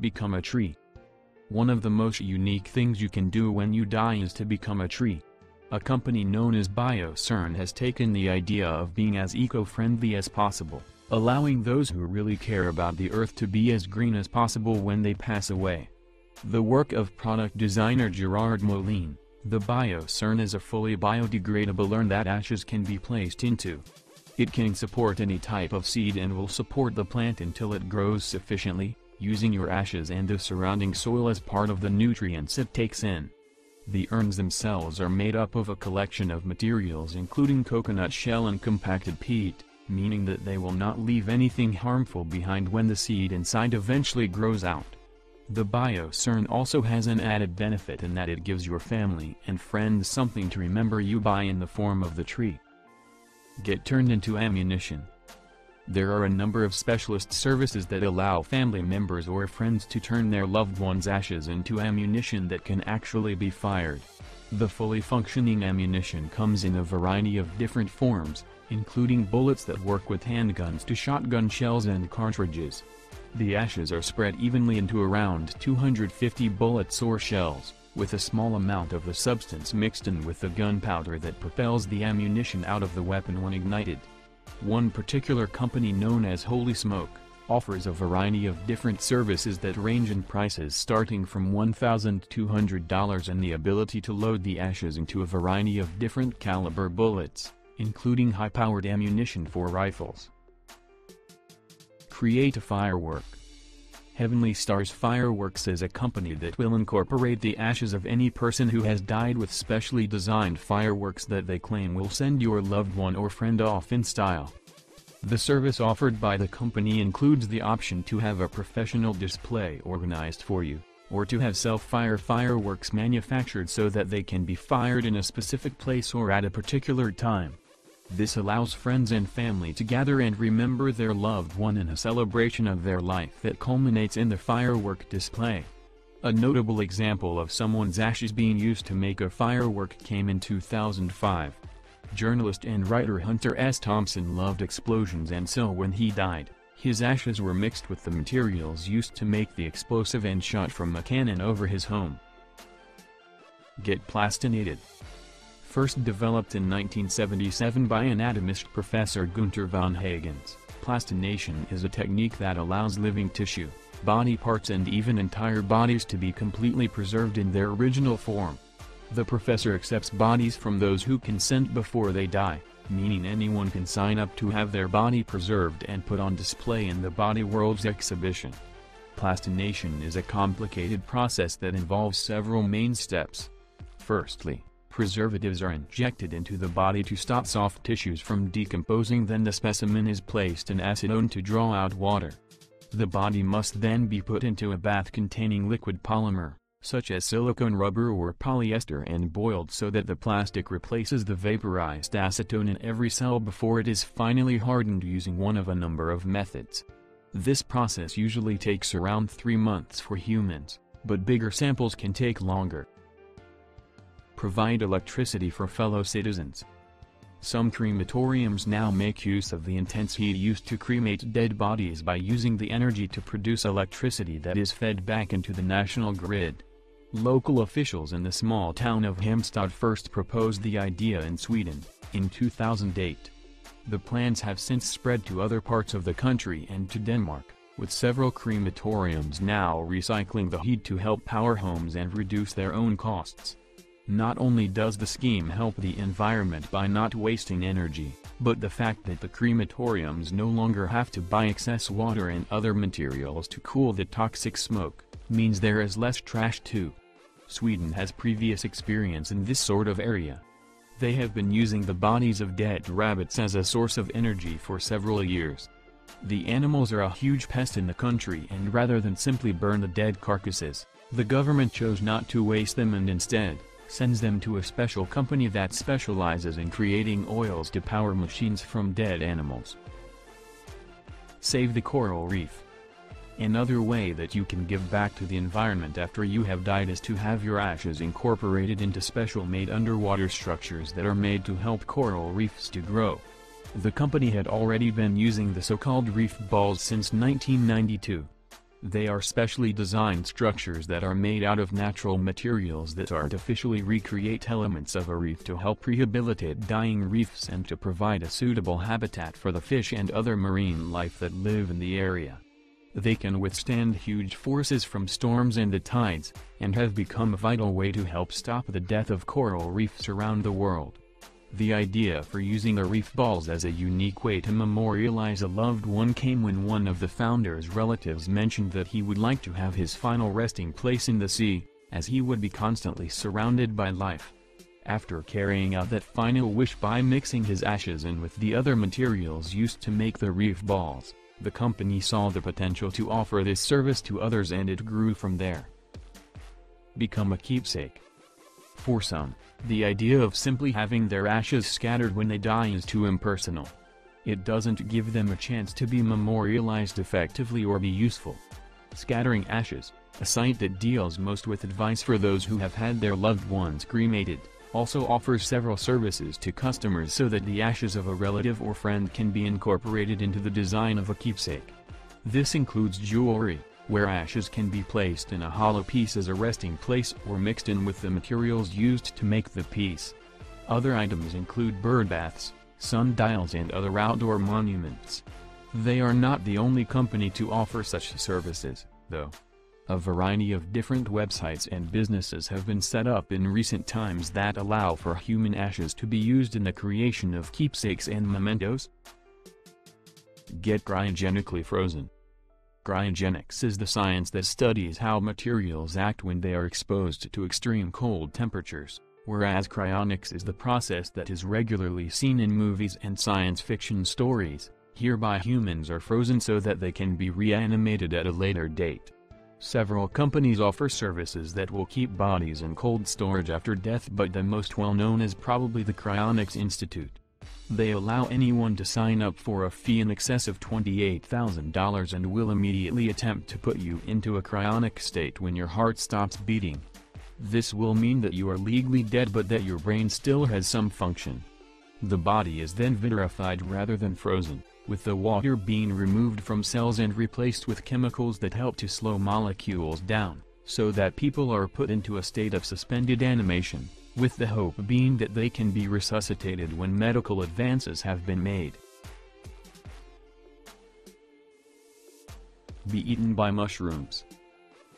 Become a tree. One of the most unique things you can do when you die is to become a tree. A company known as BioCern has taken the idea of being as eco-friendly as possible, allowing those who really care about the earth to be as green as possible when they pass away. The work of product designer Gerard Moline, the BioCern is a fully biodegradable urn that ashes can be placed into. It can support any type of seed and will support the plant until it grows sufficiently, using your ashes and the surrounding soil as part of the nutrients it takes in. The urns themselves are made up of a collection of materials including coconut shell and compacted peat, meaning that they will not leave anything harmful behind when the seed inside eventually grows out. The BioCern also has an added benefit in that it gives your family and friends something to remember you by in the form of the tree. Get turned into ammunition. There are a number of specialist services that allow family members or friends to turn their loved ones' ashes into ammunition that can actually be fired. The fully functioning ammunition comes in a variety of different forms, including bullets that work with handguns to shotgun shells and cartridges. The ashes are spread evenly into around 250 bullets or shells, with a small amount of the substance mixed in with the gunpowder that propels the ammunition out of the weapon when ignited. One particular company known as Holy Smoke offers a variety of different services that range in prices starting from $1,200 and the ability to load the ashes into a variety of different caliber bullets, including high-powered ammunition for rifles. Create a firework. Heavenly Stars Fireworks is a company that will incorporate the ashes of any person who has died with specially designed fireworks that they claim will send your loved one or friend off in style. The service offered by the company includes the option to have a professional display organized for you, or to have self-fire fireworks manufactured so that they can be fired in a specific place or at a particular time. This allows friends and family to gather and remember their loved one in a celebration of their life that culminates in the firework display. A notable example of someone's ashes being used to make a firework came in 2005. Journalist and writer Hunter S. Thompson loved explosions, and so when he died, his ashes were mixed with the materials used to make the explosive and shot from a cannon over his home. Get plastinated. First developed in 1977 by anatomist Professor Gunther von Hagens, plastination is a technique that allows living tissue, body parts and even entire bodies to be completely preserved in their original form. The professor accepts bodies from those who consent before they die, meaning anyone can sign up to have their body preserved and put on display in the Body Worlds exhibition. Plastination is a complicated process that involves several main steps. Firstly, preservatives are injected into the body to stop soft tissues from decomposing. Then the specimen is placed in acetone to draw out water. The body must then be put into a bath containing liquid polymer, such as silicone rubber or polyester, and boiled so that the plastic replaces the vaporized acetone in every cell before it is finally hardened using one of a number of methods. This process usually takes around 3 months for humans, but bigger samples can take longer. Provide electricity for fellow citizens. Some crematoriums now make use of the intense heat used to cremate dead bodies by using the energy to produce electricity that is fed back into the national grid. Local officials in the small town of Halmstad first proposed the idea in Sweden, in 2008. The plans have since spread to other parts of the country and to Denmark, with several crematoriums now recycling the heat to help power homes and reduce their own costs. Not only does the scheme help the environment by not wasting energy, but the fact that the crematoriums no longer have to buy excess water and other materials to cool the toxic smoke, means there is less trash too. Sweden has previous experience in this sort of area. They have been using the bodies of dead rabbits as a source of energy for several years. The animals are a huge pest in the country, and rather than simply burn the dead carcasses, the government chose not to waste them and instead sends them to a special company that specializes in creating oils to power machines from dead animals. Save the coral reef. Another way that you can give back to the environment after you have died is to have your ashes incorporated into special made underwater structures that are made to help coral reefs to grow. The company had already been using the so-called reef balls since 1992. They are specially designed structures that are made out of natural materials that artificially recreate elements of a reef to help rehabilitate dying reefs and to provide a suitable habitat for the fish and other marine life that live in the area. They can withstand huge forces from storms and the tides, and have become a vital way to help stop the death of coral reefs around the world. The idea for using the reef balls as a unique way to memorialize a loved one came when one of the founder's relatives mentioned that he would like to have his final resting place in the sea, as he would be constantly surrounded by life. After carrying out that final wish by mixing his ashes in with the other materials used to make the reef balls, the company saw the potential to offer this service to others, and it grew from there. Become a keepsake. For some, the idea of simply having their ashes scattered when they die is too impersonal. It doesn't give them a chance to be memorialized effectively or be useful. Scattering Ashes, a site that deals most with advice for those who have had their loved ones cremated, also offers several services to customers so that the ashes of a relative or friend can be incorporated into the design of a keepsake. This includes jewelry, where ashes can be placed in a hollow piece as a resting place or mixed in with the materials used to make the piece. Other items include bird baths, sundials and other outdoor monuments. They are not the only company to offer such services, though. A variety of different websites and businesses have been set up in recent times that allow for human ashes to be used in the creation of keepsakes and mementos. Get cryogenically frozen. Cryogenics is the science that studies how materials act when they are exposed to extreme cold temperatures, whereas cryonics is the process that is regularly seen in movies and science fiction stories. Hereby humans are frozen so that they can be reanimated at a later date. Several companies offer services that will keep bodies in cold storage after death, but the most well-known is probably the Cryonics Institute. They allow anyone to sign up for a fee in excess of $28,000 and will immediately attempt to put you into a cryonic state when your heart stops beating. This will mean that you are legally dead but that your brain still has some function. The body is then vitrified rather than frozen, with the water being removed from cells and replaced with chemicals that help to slow molecules down, so that people are put into a state of suspended animation, with the hope being that they can be resuscitated when medical advances have been made. Be eaten by mushrooms.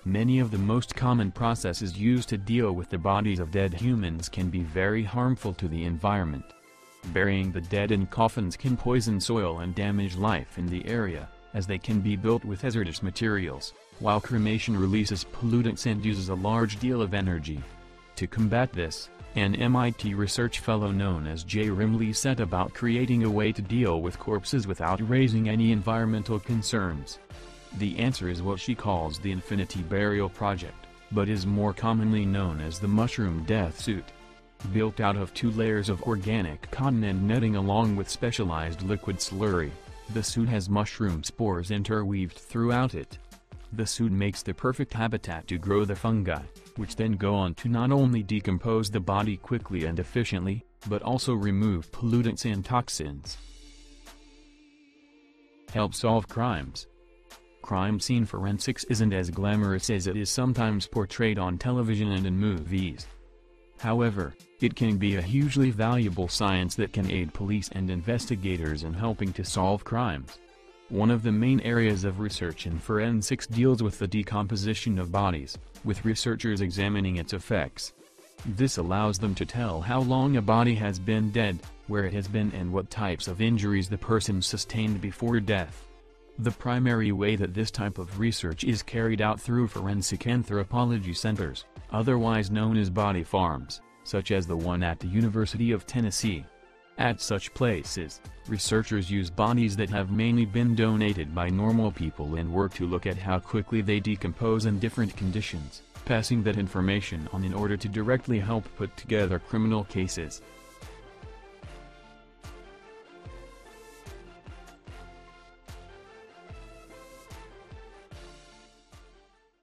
Many of the most common processes used to deal with the bodies of dead humans can be very harmful to the environment. Burying the dead in coffins can poison soil and damage life in the area, as they can be built with hazardous materials, while cremation releases pollutants and uses a large deal of energy. To combat this, an MIT research fellow known as Jay Rimley set about creating a way to deal with corpses without raising any environmental concerns. The answer is what she calls the Infinity Burial Project, but is more commonly known as the mushroom death suit. Built out of 2 layers of organic cotton and netting along with specialized liquid slurry, the suit has mushroom spores interweaved throughout it. The suit makes the perfect habitat to grow the fungi, which then go on to not only decompose the body quickly and efficiently, but also remove pollutants and toxins. Help solve crimes. Crime scene forensics isn't as glamorous as it is sometimes portrayed on television and in movies. However, it can be a hugely valuable science that can aid police and investigators in helping to solve crimes. One of the main areas of research in forensics deals with the decomposition of bodies, with researchers examining its effects. This allows them to tell how long a body has been dead, where it has been and what types of injuries the person sustained before death. The primary way that this type of research is carried out through forensic anthropology centers, otherwise known as body farms, such as the one at the University of Tennessee. At such places, researchers use bodies that have mainly been donated by normal people and work to look at how quickly they decompose in different conditions, passing that information on in order to directly help put together criminal cases.